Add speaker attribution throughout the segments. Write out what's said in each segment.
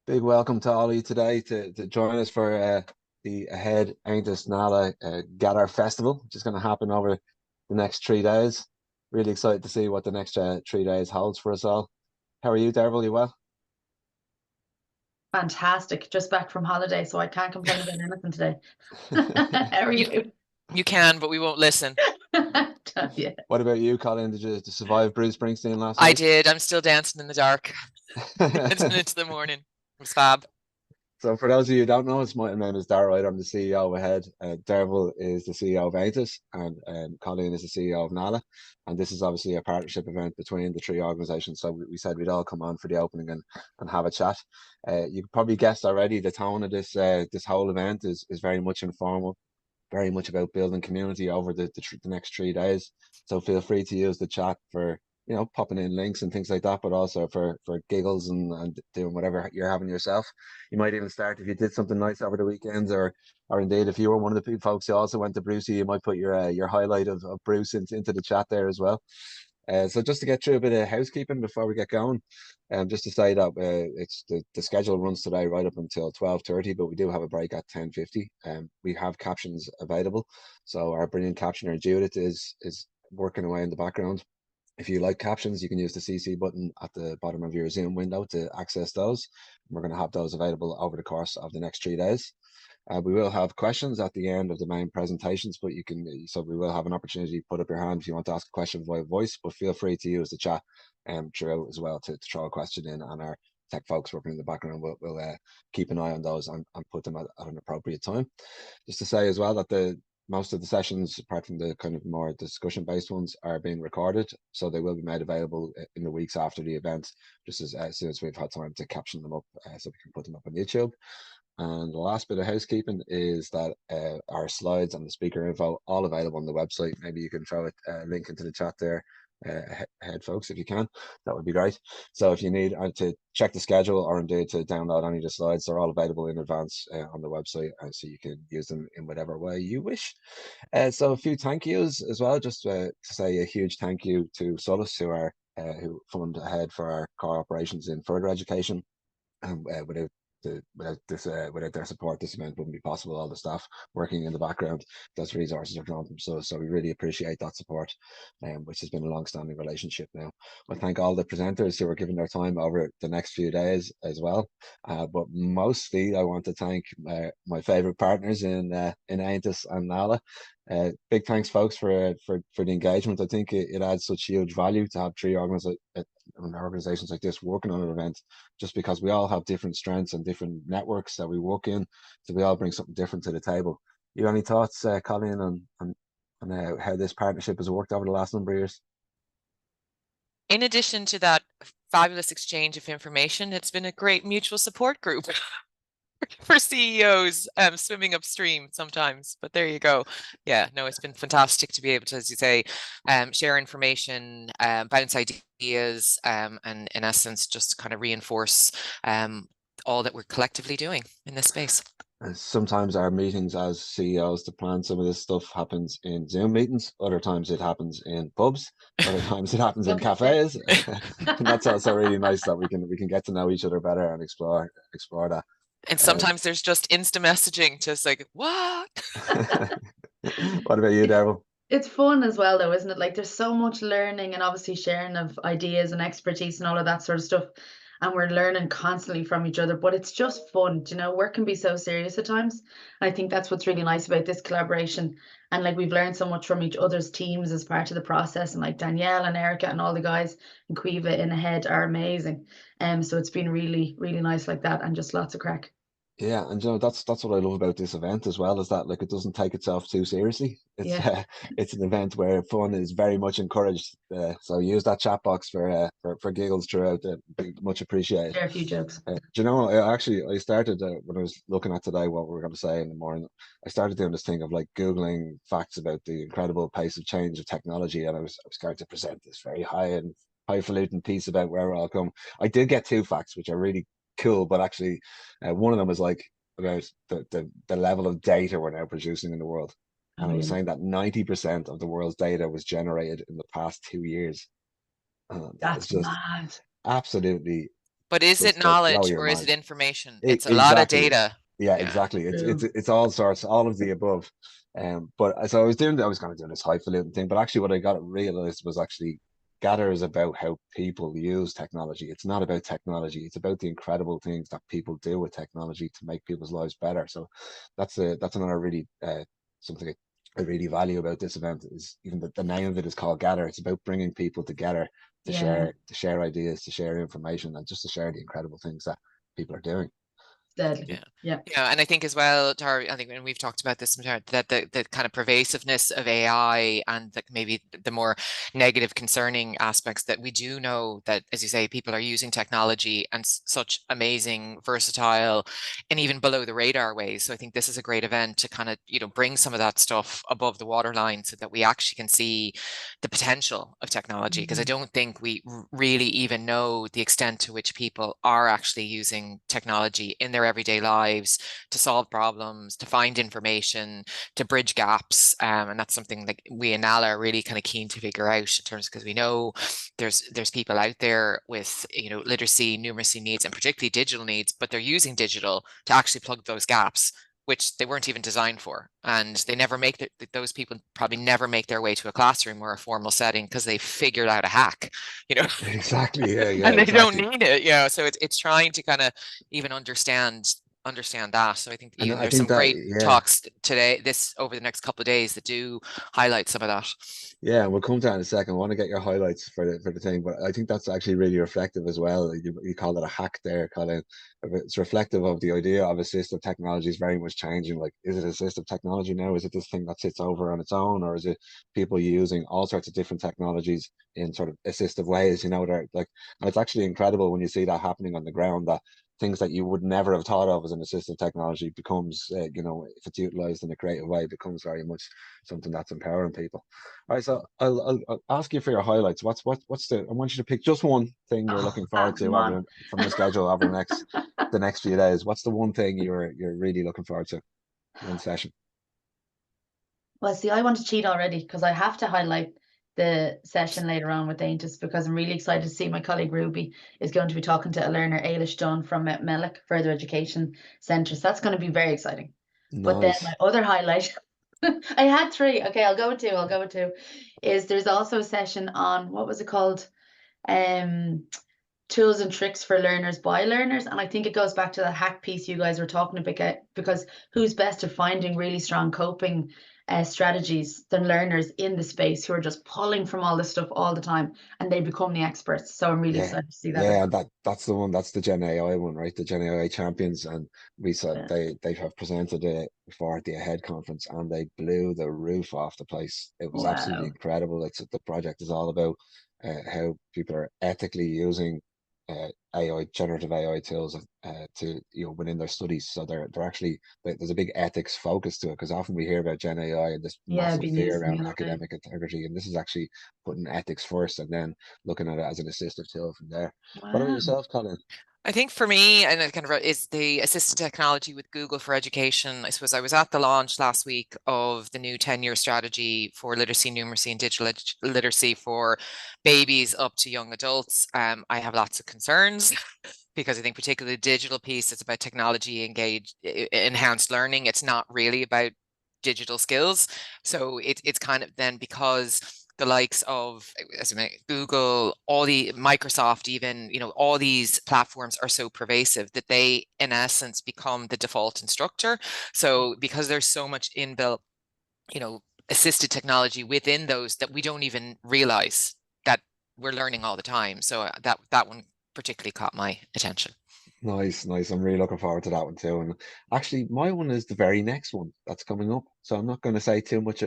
Speaker 1: Big welcome to Ollie today to join us for the Ahead Ain't This Nala Gather Festival, which is going to happen over the next 3 days. Really excited to see what the next 3 days holds for us all. How are you, Derval? You well?
Speaker 2: Fantastic. Just back from holiday, so I can't complain about anything today. How are
Speaker 3: You
Speaker 2: you?
Speaker 3: you can, but we won't listen.
Speaker 2: Yeah.
Speaker 1: What about you, Colin? Did you survive Bruce Springsteen last
Speaker 3: I
Speaker 1: night?
Speaker 3: did. I'm still dancing in the dark. It's into the morning. It was fab.
Speaker 1: So for those of you who don't know, my name is Darragh. I'm the CEO of Ahead. Derval is the CEO of Aintus, and Colleen is the CEO of Nala. And this is obviously a partnership event between the three organisations. So we said we'd all come on for the opening and have a chat. You can probably guessed already the tone of this whole event is very much informal, very much about building community over the next 3 days. So feel free to use the chat for popping in links and things like that, but also for giggles and doing whatever you're having yourself. You might even start if you did something nice over the weekends, or indeed if you were one of the folks who also went to Brucey, you might put your highlight of Bruce into the chat there as well. So just to get through a bit of housekeeping before we get going, just to say that it's the schedule runs today right up until 12:30, but we do have a break at 10:50. We have captions available, so our brilliant captioner Judith is working away in the background. If you like captions, you can use the CC button at the bottom of your Zoom window to access those. We're going to have those available over the course of the next 3 days. We will have questions at the end of the main presentations, but so we will have an opportunity to put up your hand if you want to ask a question via voice, but feel free to use the chat throughout as well to throw a question in, and our tech folks working in the background will keep an eye on those and put them at an appropriate time. Just to say as well that the most of the sessions, apart from the kind of more discussion based ones, are being recorded, so they will be made available in the weeks after the event, just as soon as we've had time to caption them up, so we can put them up on YouTube. And the last bit of housekeeping is that our slides and the speaker info all available on the website. Maybe you can throw a link into the chat there, ahead, folks, if you can. That would be great. So if you need to check the schedule or indeed to download any of the slides, they're all available in advance on the website, so you can use them in whatever way you wish. So a few thank yous as well, just to say a huge thank you to Solus, who fund Ahead for our core operations in further education. Without without their support, this event wouldn't be possible. All the staff working in the background, those resources are drawn from. So we really appreciate that support, which has been a long-standing relationship now. I thank all the presenters who are giving their time over the next few days as well. But mostly, I want to thank my favorite partners in Aintus and Nala. Big thanks, folks, for the engagement. I think it adds such huge value to have three organizations like this working on an event, just because we all have different strengths and different networks that we work in, so we all bring something different to the table. You any thoughts, Colleen, on how this partnership has worked over the last number of years?
Speaker 3: In addition to that fabulous exchange of information, it's been a great mutual support group for CEOs swimming upstream sometimes. But there you go. Yeah, no, it's been fantastic to be able to, as you say, share information, bounce ideas, and in essence, just kind of reinforce all that we're collectively doing in this space.
Speaker 1: Sometimes our meetings as CEOs to plan some of this stuff happens in Zoom meetings. Other times it happens in pubs. Other times it happens in cafes. And that's also really nice that we can get to know each other better and explore that.
Speaker 3: And
Speaker 1: Um,
Speaker 3: sometimes there's just insta messaging, just like, what?
Speaker 1: what about you, Daryl?
Speaker 2: It's fun as well, though, isn't it? Like there's so much learning and obviously sharing of ideas and expertise and all of that sort of stuff. And we're learning constantly from each other, but it's just fun. You know, work can be so serious at times. I think that's what's really nice about this collaboration. And like we've learned so much from each other's teams as part of the process. And like Danielle and Erica and all the guys in Caoimhe in Ahead are amazing. So it's been really, really nice like that and just lots of crack.
Speaker 1: Yeah, and that's what I love about this event as well, is that like it doesn't take itself too seriously. It's
Speaker 2: Yeah.
Speaker 1: it's an event where fun is very much encouraged. So use that chat box for giggles throughout. Be much appreciated.
Speaker 2: Share a few jokes.
Speaker 1: Do you know, I started when I was looking at today what we were going to say in the morning. I started doing this thing of like Googling facts about the incredible pace of change of technology, and I was going to present this very highfalutin piece about where we're all come. I did get two facts which are really cool, but actually, one of them was like about the level of data we're now producing in the world, and
Speaker 2: Oh
Speaker 1: I was
Speaker 2: yeah.
Speaker 1: saying that 90% of the world's data was generated in the past 2 years. That is
Speaker 2: That's
Speaker 1: just
Speaker 2: mad.
Speaker 1: absolutely
Speaker 3: But But is it
Speaker 1: just to blow
Speaker 3: knowledge
Speaker 1: your
Speaker 3: or is it
Speaker 1: mind.
Speaker 3: information? It's a lot of
Speaker 1: Exactly.
Speaker 3: data.
Speaker 1: Yeah,
Speaker 3: Yeah.
Speaker 1: exactly.
Speaker 2: True.
Speaker 1: It's all sorts, all of the above. But so I was kind of doing this highfalutin thing, but actually what I got realized was actually Gather is about how people use technology. It's not about technology. It's about the incredible things that people do with technology to make people's lives better. So that's another really something I really value about this event is even the name of it is called Gather. It's about bringing people together
Speaker 2: Yeah,
Speaker 1: to share ideas, to share information, and just to share the incredible things that people are doing.
Speaker 2: deadly.
Speaker 3: Yeah.
Speaker 2: Yeah.
Speaker 3: Yeah, and I think as well, Tara, I think when we've talked about this, that the kind of pervasiveness of AI and maybe the more negative concerning aspects that we do know that, as you say, people are using technology and such amazing, versatile, and even below the radar ways. So I think this is a great event to kind of, bring some of that stuff above the waterline so that we actually can see the potential of technology. Because I don't think we really even know the extent to which people are actually using technology in their everyday lives to solve problems, to find information, to bridge gaps. And that's something that we in NALA are really kind of keen to figure out in terms, because we know there's people out there with, literacy, numeracy needs, and particularly digital needs, but they're using digital to actually plug those gaps, which they weren't even designed for. And they never make those people probably never make their way to a classroom or a formal setting because they figured out a hack,
Speaker 1: Exactly. Yeah,
Speaker 3: and they don't
Speaker 1: exactly.
Speaker 3: need it. So it's trying to kind of even understand that. So I think
Speaker 1: And
Speaker 3: even
Speaker 1: I
Speaker 3: there's
Speaker 1: think
Speaker 3: some
Speaker 1: that,
Speaker 3: great
Speaker 1: yeah,
Speaker 3: talks today, over the next couple of days that do highlight some of that.
Speaker 1: yeah, we'll come to that in a second. I want to get your highlights for the thing, but I think that's actually really reflective as well. You call it a hack there, Colin. It's reflective of the idea of assistive technology is very much changing. Like, is it assistive technology now? Is it this thing that sits over on its own, or is it people using all sorts of different technologies in sort of assistive ways? They're like, and it's actually incredible when you see that happening on the ground, that things that you would never have thought of as an assistive technology becomes, if it's utilized in a creative way, becomes very much something that's empowering people. All right, so I'll ask you for your highlights. I want you to pick just one thing you're
Speaker 2: Oh,
Speaker 1: looking forward to
Speaker 2: come on.
Speaker 1: from the schedule over the next few days. What's the one thing you're really looking forward to? One session.
Speaker 2: Well, see, I want to cheat already because I have to highlight the session later on with Aentus because I'm really excited to see my colleague Ruby is going to be talking to a learner, Ailish Dunn from Mellick Further Education Centre. So that's going to be very exciting. But then
Speaker 1: Nice.
Speaker 2: my other highlight, I had three. Okay, I'll go with two. Is there's also a session on, what was it called? Um, Tools and tricks for learners by learners. And I think it goes back to the hack piece you guys were talking about, because who's best at finding really strong coping strategies than learners in the space who are just pulling from all this stuff all the time and they become the experts. So I'm really
Speaker 1: Yeah.
Speaker 2: excited to see that as
Speaker 1: Yeah,
Speaker 2: well.
Speaker 1: and that's the one. That's the Gen AI one, right? The Gen AI champions, and we saw
Speaker 2: Yeah.
Speaker 1: they have presented it before at the Ahead conference, and they blew the roof off the place. It was absolutely
Speaker 2: Wow.
Speaker 1: incredible. It's the project is all about how people are ethically using AI, generative AI tools to within their studies. So they're actually there's a big ethics focus to it, because often we hear about Gen AI and this
Speaker 2: Yeah,
Speaker 1: massive
Speaker 2: being
Speaker 1: fear
Speaker 2: used in the
Speaker 1: around
Speaker 2: other way.
Speaker 1: academic integrity, and this is actually putting ethics first and then looking at it as an assistive tool from there. What about
Speaker 2: Wow.
Speaker 1: yourself, Colin?
Speaker 3: I think for me, and it kind of is the assistive technology with Google for Education. I suppose I was at the launch last week of the new 10-year strategy for literacy, numeracy, and digital literacy for babies up to young adults. I have lots of concerns because I think particularly the digital piece, it's about technology engaged, enhanced learning. It's not really about digital skills. So it's kind of then, because the likes of, as I mentioned, Google, all the Microsoft, even, all these platforms are so pervasive that they, in essence, become the default instructor. So because there's so much inbuilt, assisted technology within those that we don't even realize that we're learning all the time. So that one particularly caught my attention.
Speaker 1: Nice, nice. I'm really looking forward to that one too. And actually, my one is the very next one that's coming up. So I'm not going to say too much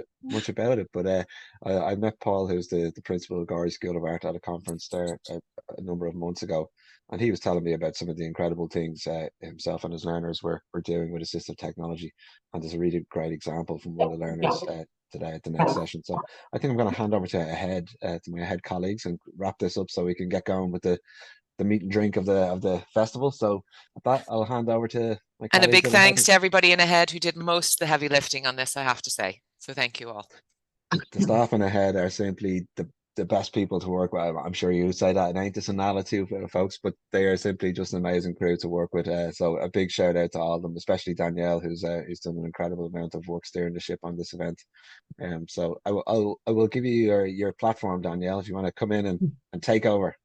Speaker 1: about it. But I met Paul, who's the principal of Gorey School of Art, at a conference there a number of months ago, and he was telling me about some of the incredible things himself and his learners were doing with assistive technology. And there's a really great example from one of the learners today at the next session. So I think I'm going to hand over to my head colleagues and wrap this up so we can get going with the meat and drink of the festival. So with that, I'll hand over to my
Speaker 3: And a
Speaker 1: colleagues
Speaker 3: big
Speaker 1: at Ahead.
Speaker 3: thanks to everybody in Ahead who did most of the heavy lifting on this, I have to say. So thank you all.
Speaker 1: The staff in Ahead are simply the the best people to work with. I'm sure you would say that, and ain't this and Nala too, folks, but they are simply just an amazing crew to work with. So a big shout out to all of them, especially Danielle, who's done an incredible amount of work steering the ship on this event. So I will give you your platform, Danielle, if you want to come in and take over.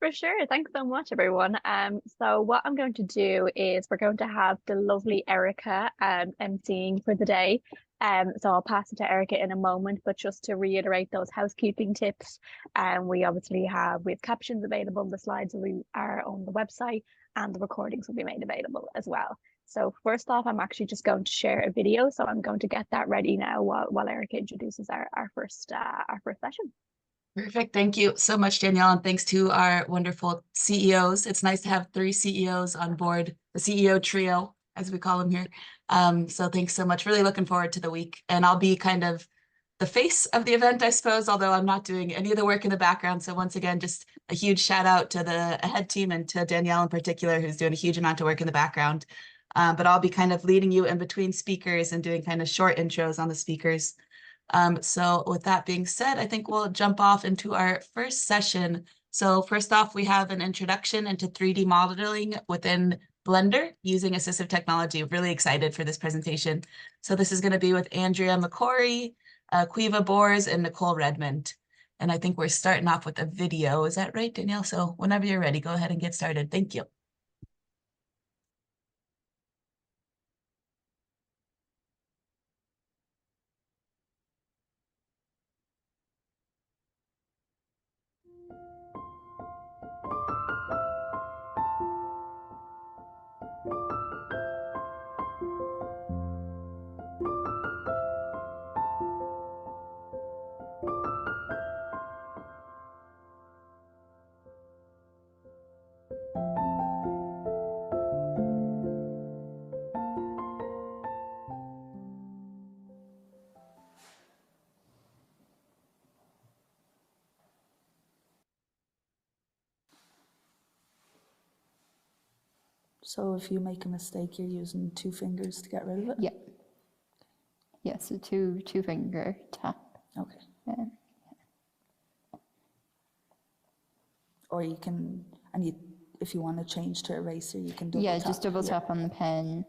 Speaker 4: For sure. Thanks so much, everyone. So what I'm going to do is we're going to have the lovely Erica emceeing for the day. So I'll pass it to Erica in a moment, but just to reiterate those housekeeping tips, we have captions available, the slides are on the website, and the recordings will be made available as well. So first off, I'm actually just going to share a video, so I'm going to get that ready now while Erica introduces our first session.
Speaker 5: Perfect. Thank you so much, Danielle, and thanks to our wonderful CEOs. It's nice to have 3 CEOs on board, the CEO trio, as we call them here. So thanks so much. Really looking forward to the week. And I'll be kind of the face of the event, I suppose, although I'm not doing any of the work in the background. So once again, just a huge shout out to the AHEAD team and to Danielle in particular, who's doing a huge amount of work in the background. But I'll be kind of leading you in between speakers and doing kind of short intros on the speakers. So with that being said, I think we'll jump off into our first session. So first off, we have an introduction into 3D modeling within Blender using assistive technology. I'm really excited for this presentation. So this is going to be with Andrea McCory, Quiva Bors, and Nicole Redmond. And I think we're starting off with a video. Is that right, Danielle? So whenever you're ready, go ahead and get started. Thank you.
Speaker 6: So if you make a mistake, you're using 2 fingers to get rid of it?
Speaker 7: Yeah. Yeah, so two finger tap.
Speaker 6: Okay.
Speaker 7: Yeah.
Speaker 6: Or you can, if you want to change to eraser, you can double tap.
Speaker 7: Just double tap on the pen.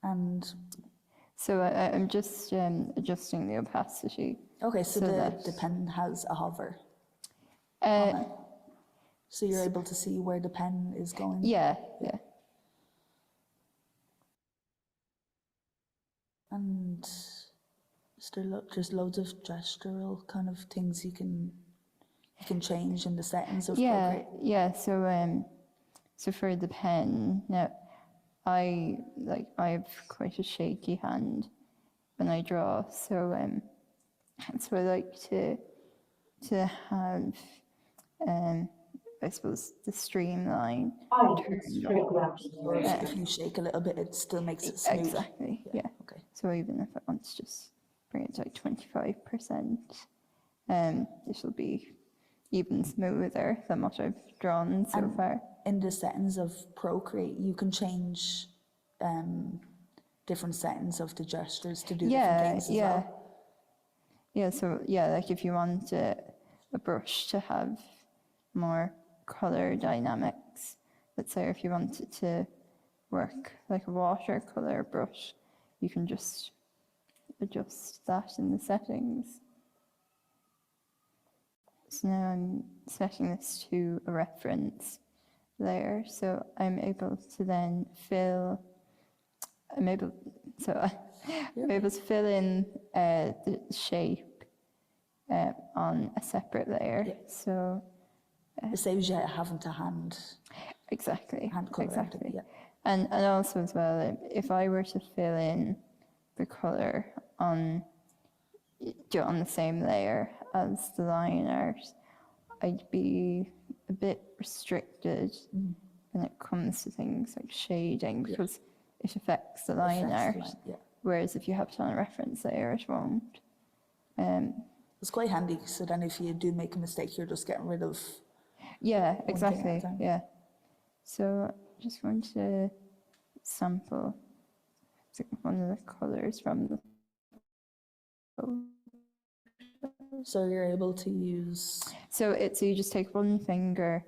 Speaker 6: And
Speaker 7: so I'm just adjusting the opacity.
Speaker 6: okay, so the pen has a hover on it. So you're able to see where the pen is going?
Speaker 7: Yeah.
Speaker 6: And there's loads of gestural kind of things you can change in the settings of Procreate.
Speaker 7: Yeah. So for the pen, now I have quite a shaky hand when I draw, so I like to have I suppose the streamline turned on.
Speaker 6: If you shake a little bit, it still makes it smooth.
Speaker 7: Exactly, yeah.
Speaker 6: Okay.
Speaker 7: So even if I want to just bring it to like 25%, this will be even smoother than what I've drawn so far.
Speaker 6: In the settings of Procreate, you can change different settings of the gestures to do different things as well.
Speaker 7: Yeah, so like if you want a brush to have more color dynamics, let's say if you wanted to work like a watercolor brush, you can just adjust that in the settings. So now I'm setting this to a reference layer, so I'm able to then I'm able to fill in the shape on a separate layer.
Speaker 6: Yeah.
Speaker 7: So
Speaker 6: it saves you having to hand color
Speaker 7: exactly.
Speaker 6: Yeah.
Speaker 7: And also as well, if I were to fill in the color on the same layer as the line art, I'd be a bit restricted when it comes to things like shading, because it affects the line art. Whereas if you have it on a reference layer, it won't.
Speaker 6: It's quite handy, so then if you do make a mistake, you're just getting rid of.
Speaker 7: Yeah, exactly. Yeah. So just going to sample one of the colors from the photo.
Speaker 6: So you're able to use.
Speaker 7: So you just take one finger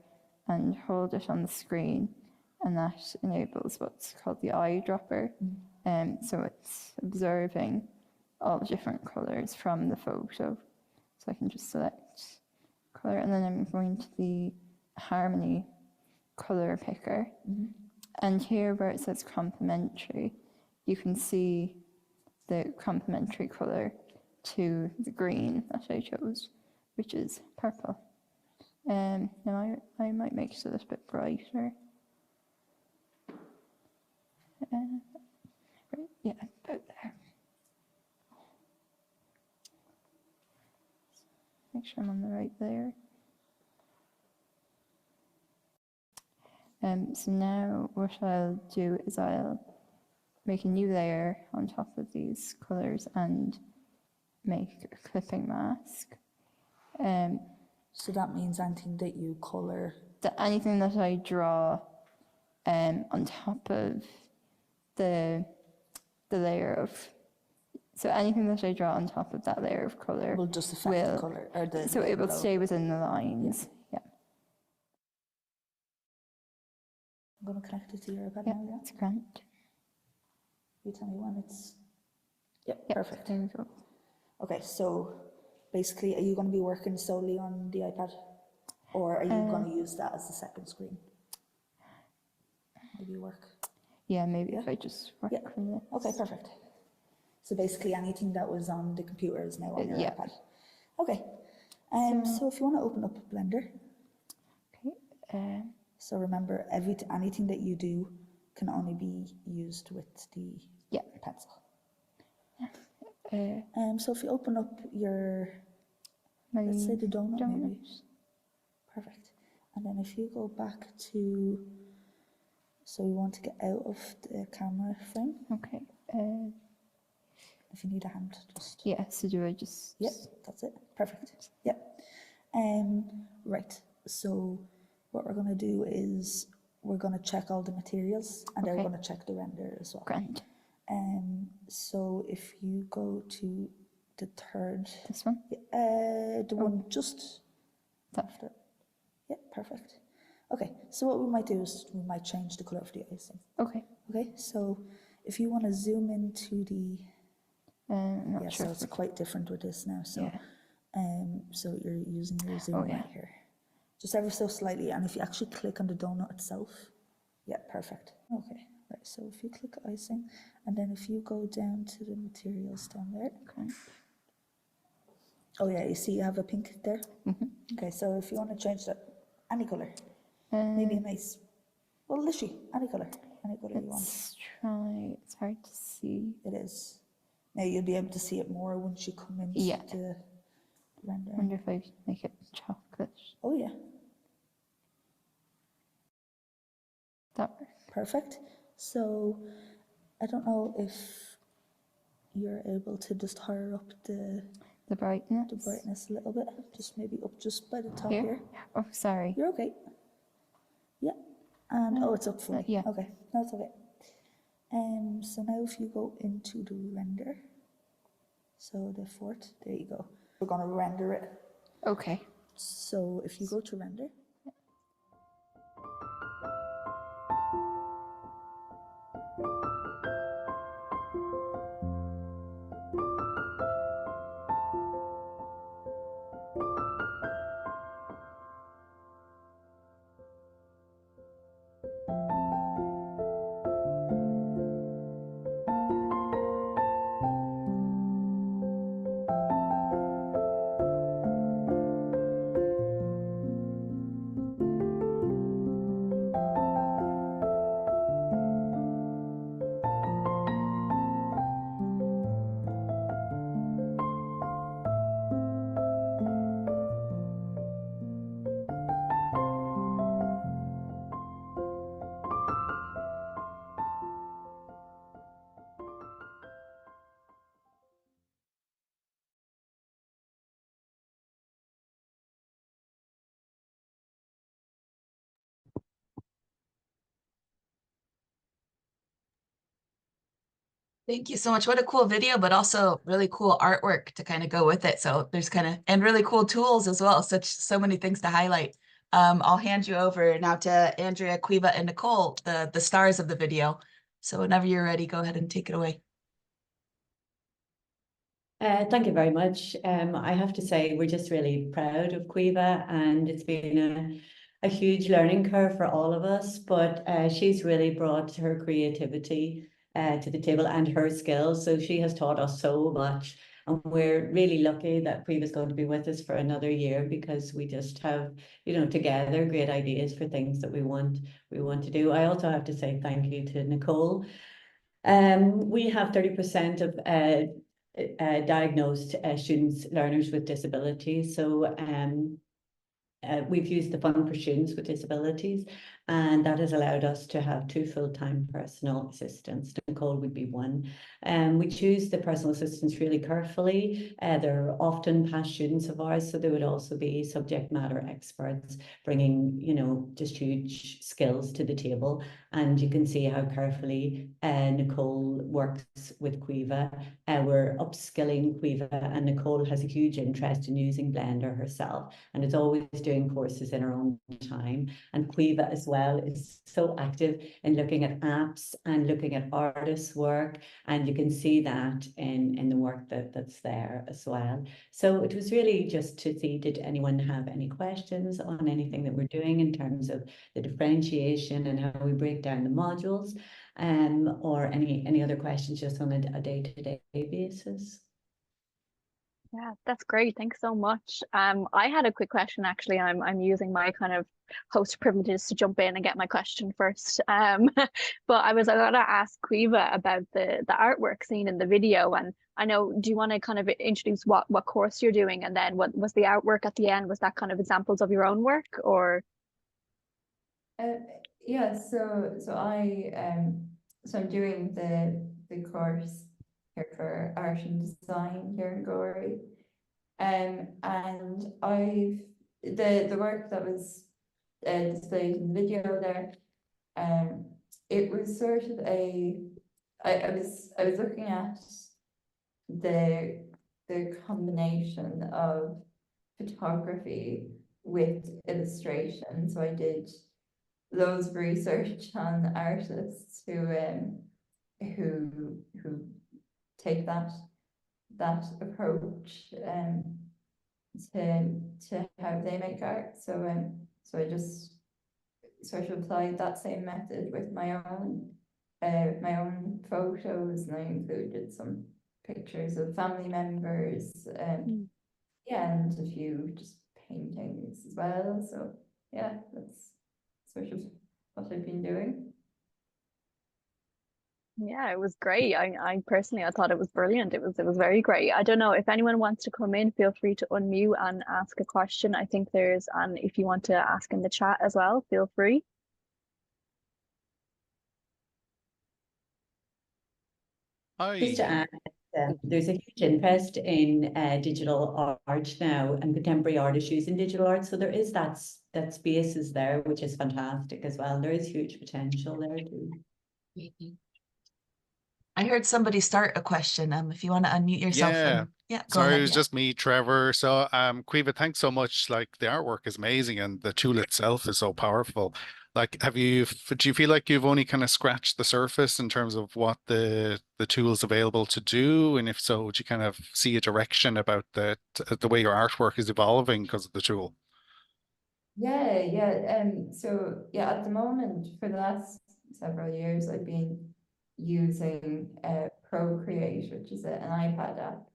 Speaker 7: and hold it on the screen, and that enables what's called the eyedropper. So it's observing all the different colors from the photo. So I can just select color, and then I'm going to the Harmony color picker. And here where it says complementary, you can see the complementary color to the green that I chose, which is purple. Now I might make it a little bit brighter. Right, yeah, about there. Make sure I'm on the right layer. So now what I'll do is I'll make a new layer on top of these colors and make a clipping mask.
Speaker 6: So that means anything that you color.
Speaker 7: Anything that I draw on top of the layer of, so anything that I draw on top of that layer of color
Speaker 6: Will just affect the color or the.
Speaker 7: so it will
Speaker 6: flow.
Speaker 7: stay within the lines. Yeah.
Speaker 6: I'm going to connect it to your iPad
Speaker 7: Yeah,
Speaker 6: now.
Speaker 7: it's grand.
Speaker 6: You tell me when it's. Yep,
Speaker 7: Yeah,
Speaker 6: perfect.
Speaker 7: there we go.
Speaker 6: Okay, so basically, are you going to be working solely on the iPad, or are you going to use that as the second screen? Maybe work.
Speaker 7: Yeah, maybe if I just work
Speaker 6: Yeah.
Speaker 7: with it.
Speaker 6: Okay, perfect. So basically, anything that was on the computer is now on your
Speaker 7: Yeah.
Speaker 6: iPad. Okay. So if you want to open up Blender.
Speaker 7: Okay.
Speaker 6: So remember, anything that you do can only be used with the
Speaker 7: Yeah.
Speaker 6: pencil.
Speaker 7: Uh,
Speaker 6: So if you open up your,
Speaker 7: my
Speaker 6: let's say the donut maybe.
Speaker 7: donuts.
Speaker 6: Perfect. And then if you go back to, so we want to get out of the camera frame.
Speaker 7: Okay.
Speaker 6: If you need a hand, just.
Speaker 7: Yeah, so do I just...
Speaker 6: Yep, that's it. Perfect. Yep. Right. So what we're going to do is we're going to check all the materials, and then we're
Speaker 7: Okay.
Speaker 6: going to check the render as well.
Speaker 7: Grand.
Speaker 6: So if you go to the third,
Speaker 7: This one?
Speaker 6: the one just
Speaker 7: That.
Speaker 6: after. Yep, perfect. Okay, so what we might do is we might change the color of the icing.
Speaker 7: Okay.
Speaker 6: Okay, so if you want to zoom into the,
Speaker 7: I'm not
Speaker 6: yeah,
Speaker 7: sure.
Speaker 6: so it's quite different with this now. So,
Speaker 7: Yeah.
Speaker 6: so you're using your zoom
Speaker 7: yeah.
Speaker 6: right here, just ever so slightly, and if you actually click on the donut itself, yeah, perfect. Okay, right. So if you click icing, and then if you go down to the materials down there.
Speaker 7: Okay.
Speaker 6: Oh yeah, you see you have a pink there. Okay, so if you want to change that, any color, maybe a nice, well, literally any color you want.
Speaker 7: Let's try, it's hard to see.
Speaker 6: It is. Now you'll be able to see it more once you come into the render.
Speaker 7: I wonder if I make it chocolate.
Speaker 6: Oh yeah,
Speaker 7: That works.
Speaker 6: perfect. So I don't know if you're able to just higher up the
Speaker 7: brightness.
Speaker 6: a little bit, just maybe up just by the top
Speaker 7: Here?
Speaker 6: here.
Speaker 7: Oh, sorry.
Speaker 6: You're okay. Yeah, and oh, it's up for me.
Speaker 7: yeah.
Speaker 6: Okay, no, it's okay. So now if you go into the render, so the fourth, there you go. We're gonna render it.
Speaker 7: Okay.
Speaker 6: So if you go to render.
Speaker 5: Thank you so much. What a cool video, but also really cool artwork to kind of go with it. So there's kind of, and really cool tools as well. So many things to highlight. I'll hand you over now to Andrea, Caoimhe, and Nicole, the stars of the video. So whenever you're ready, go ahead and take it away.
Speaker 8: Thank you very much. I have to say we're just really proud of Caoimhe, and it's been a huge learning curve for all of us, but she's really brought her creativity to the table and her skills. So she has taught us so much, and we're really lucky that Caoimhe is going to be with us for another year, because we just have, together great ideas for things that we want to do. I also have to say thank you to Nicole. We have 30% of diagnosed students, learners with disabilities. So we've used the Fund for Students with Disabilities, and that has allowed us to have 2 full-time personal assistants. Nicole would be one. We choose the personal assistants really carefully. They're often past students of ours, so they would also be subject matter experts, bringing, just huge skills to the table. And you can see how carefully Nicole works with Caoimhe. We're upskilling Caoimhe, and Nicole has a huge interest in using Blender herself, and is always doing courses in her own time. And Caoimhe as well is so active in looking at apps and looking at artists' work, and you can see that in the work that's there as well. So it was really just to see, did anyone have any questions on anything that we're doing in terms of the differentiation and how we break down the modules, or any other questions just on a day-to-day basis?
Speaker 4: Yeah, that's great. Thanks so much. I had a quick question actually. I'm using my kind of host privileges to jump in and get my question first. But I was gonna ask Caoimhe about the artwork seen in the video, and I know, do you want to kind of introduce what course you're doing, and then what was the artwork at the end? Was that kind of examples of your own work, or?
Speaker 7: Yeah, so I'm doing the course here for art and design here in Galway. And I've the work that was displayed in the video there, it was sort of I was looking at the combination of photography with illustration. So I did loads of research on artists who take that approach to how they make art. So I just sort of applied that same method with my own photos, and I included some pictures of family members, yeah, and a few just paintings as well. So yeah, that's sort of what I've been doing.
Speaker 4: Yeah, it was great. I personally, I thought it was brilliant. It was very great. I don't know if anyone wants to come in, feel free to unmute and ask a question. I think there's, and if you want to ask in the chat as well, feel free.
Speaker 8: Just to add, there's a huge interest in digital art now, and contemporary artists using digital art. So there is that space is there, which is fantastic as well. There is huge potential there too.
Speaker 5: I heard somebody start a question. If you want to unmute yourself.
Speaker 9: Yeah.
Speaker 5: Yeah, go
Speaker 9: Sorry,
Speaker 5: ahead.
Speaker 9: it was just me, Trevor. So, Caoimhe, thanks so much. Like, the artwork is amazing and the tool itself is so powerful. Like, do you feel like you've only kind of scratched the surface in terms of what the tool's available to do? And if so, would you kind of see a direction about the way your artwork is evolving because of the tool?
Speaker 7: Yeah. So yeah, at the moment, for the last several years, I've been using Procreate, which is an iPad app.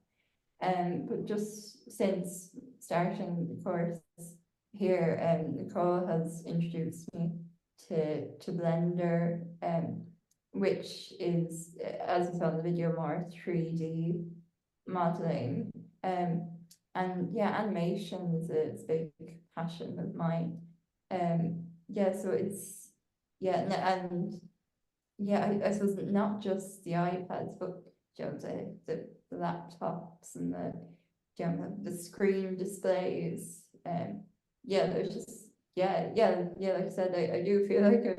Speaker 7: But just since starting the course here, Nicole has introduced me to Blender, which is, as you saw in the video, more 3D modeling. And yeah, animation is a big passion of mine. Yeah, so it's, yeah, and yeah, I suppose not just the iPads, but the laptops and the screen displays. Yeah, there's just like I said, I do feel like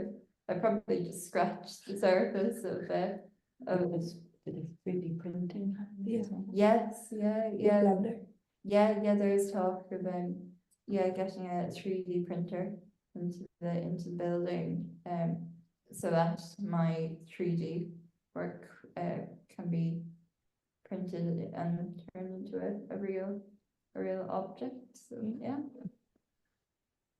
Speaker 7: I probably just scratched the surface of
Speaker 8: to this 3D printing?
Speaker 6: Yeah.
Speaker 7: Yes, yeah,
Speaker 6: With
Speaker 7: yeah,
Speaker 6: Blender.
Speaker 7: yeah, there is talk about, yeah, getting a 3D printer into the building, so that my 3D work, can be printed and turned into a real object, so, yeah.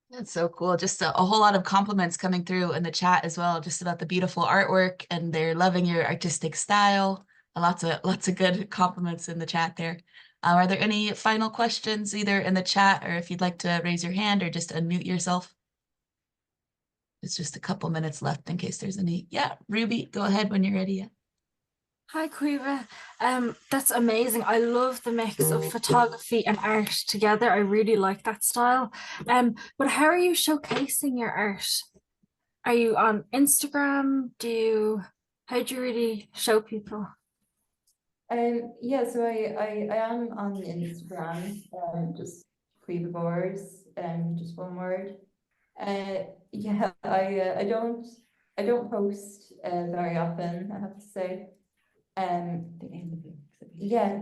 Speaker 5: That's so cool. Just a whole lot of compliments coming through in the chat as well, just about the beautiful artwork, and they're loving your artistic style. Lots of good compliments in the chat there. Are there any final questions either in the chat, or if you'd like to raise your hand or just unmute yourself? It's just a couple minutes left in case there's any. Yeah, Ruby, go ahead when you're ready. Yeah.
Speaker 10: Hi, Caoimhe. That's amazing. I love the mix of photography and art together. I really like that style. But how are you showcasing your art? Are you on Instagram? How do you really show people?
Speaker 7: Yeah, so I am on Instagram, just Caoimhe Boards, just one word. Yeah, I don't post very often, I have to say.
Speaker 8: The end of it.
Speaker 7: Yeah,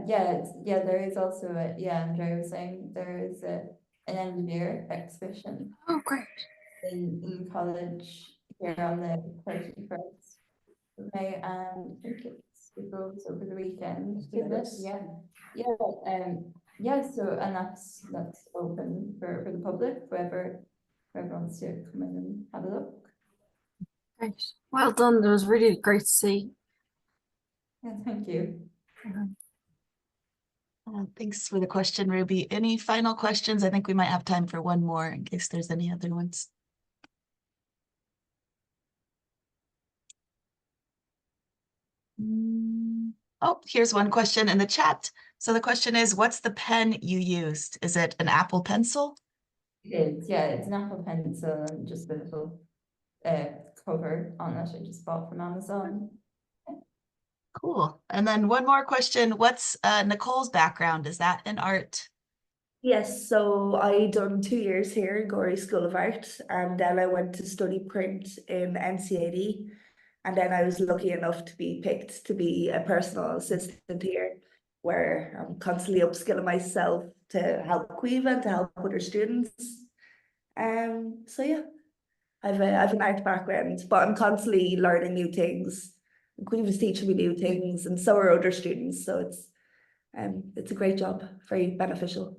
Speaker 7: there is also Andrea was saying there is an end of year exhibition
Speaker 10: Oh, great.
Speaker 7: in college here on the 31st of May, and I think it goes over the weekend. So, and that's open for the public, whoever wants to come in and have a look.
Speaker 10: Great. Well done. It was really great to see.
Speaker 7: Yeah, thank you.
Speaker 5: Thanks for the question, Ruby. Any final questions? I think we might have time for one more in case there's any other ones. Oh, here's one question in the chat. So the question is, what's the pen you used? Is it an Apple Pencil?
Speaker 7: It's an Apple Pencil and just a little cover on it I just bought from Amazon.
Speaker 5: Cool. And then one more question. What's Nicole's background? Is that in art?
Speaker 6: Yes, so I done 2 years here in Gorey School of Art, and then I went to study print in NCAD, and then I was lucky enough to be picked to be a personal assistant here, where I'm constantly upskilling myself to help Caoimhe and to help other students. So yeah, I've an art background, but I'm constantly learning new things. Caoimhe's teaching me new things, and so are other students. So it's a great job, very beneficial.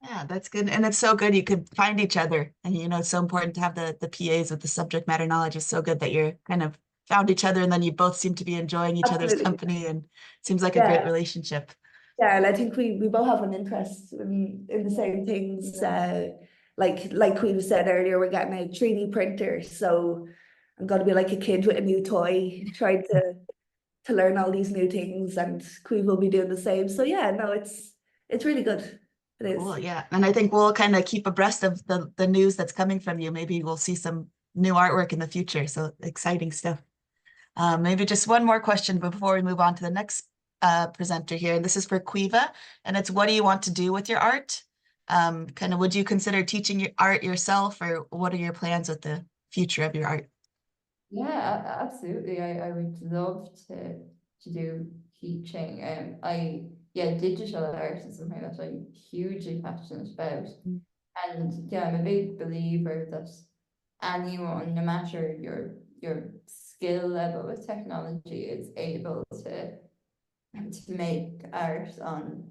Speaker 5: Yeah, that's good. And it's so good you could find each other. And, you know, it's so important to have the PAs with the subject matter knowledge. It's so good that you're kind of found each other, and then you both seem to be enjoying each other's company, and it seems like a great relationship.
Speaker 6: Yeah, and I think we both have an interest in the same things. Like we said earlier, we're getting a 3D printer, so I'm gonna be like a kid with a new toy, trying to learn all these new things, and Caoimhe will be doing the same. So yeah, no, it's really good. It is.
Speaker 5: Cool, yeah. And I think we'll kind of keep abreast of the news that's coming from you. Maybe we'll see some new artwork in the future. So exciting stuff. Maybe just one more question before we move on to the next presenter here. And this is for Caoimhe, and it's, what do you want to do with your art? Kind of, would you consider teaching your art yourself, or what are your plans with the future of your art?
Speaker 7: Yeah, absolutely. I would love to do teaching. Digital art is something that I'm hugely passionate about. And yeah, I'm a big believer that anyone, no matter your skill level with technology, is able to make art on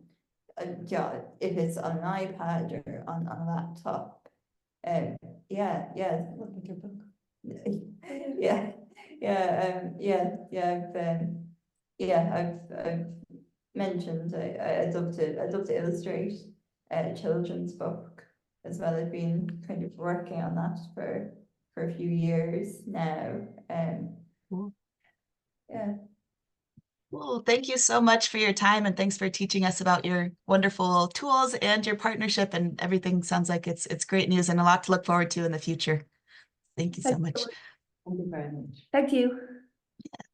Speaker 7: if it's on an iPad or on a laptop. Look at your book. I've mentioned I'd love to illustrate a children's book as well. I've been kind of working on that for a few years now.
Speaker 5: Cool.
Speaker 7: Yeah.
Speaker 5: Well, thank you so much for your time, and thanks for teaching us about your wonderful tools and your partnership, and everything sounds like it's great news and a lot to look forward to in the future. Thank you so much.
Speaker 8: Thank you very much.
Speaker 6: Thank you.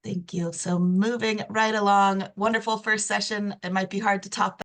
Speaker 5: Thank you. So moving right along, wonderful first session. It might be hard to top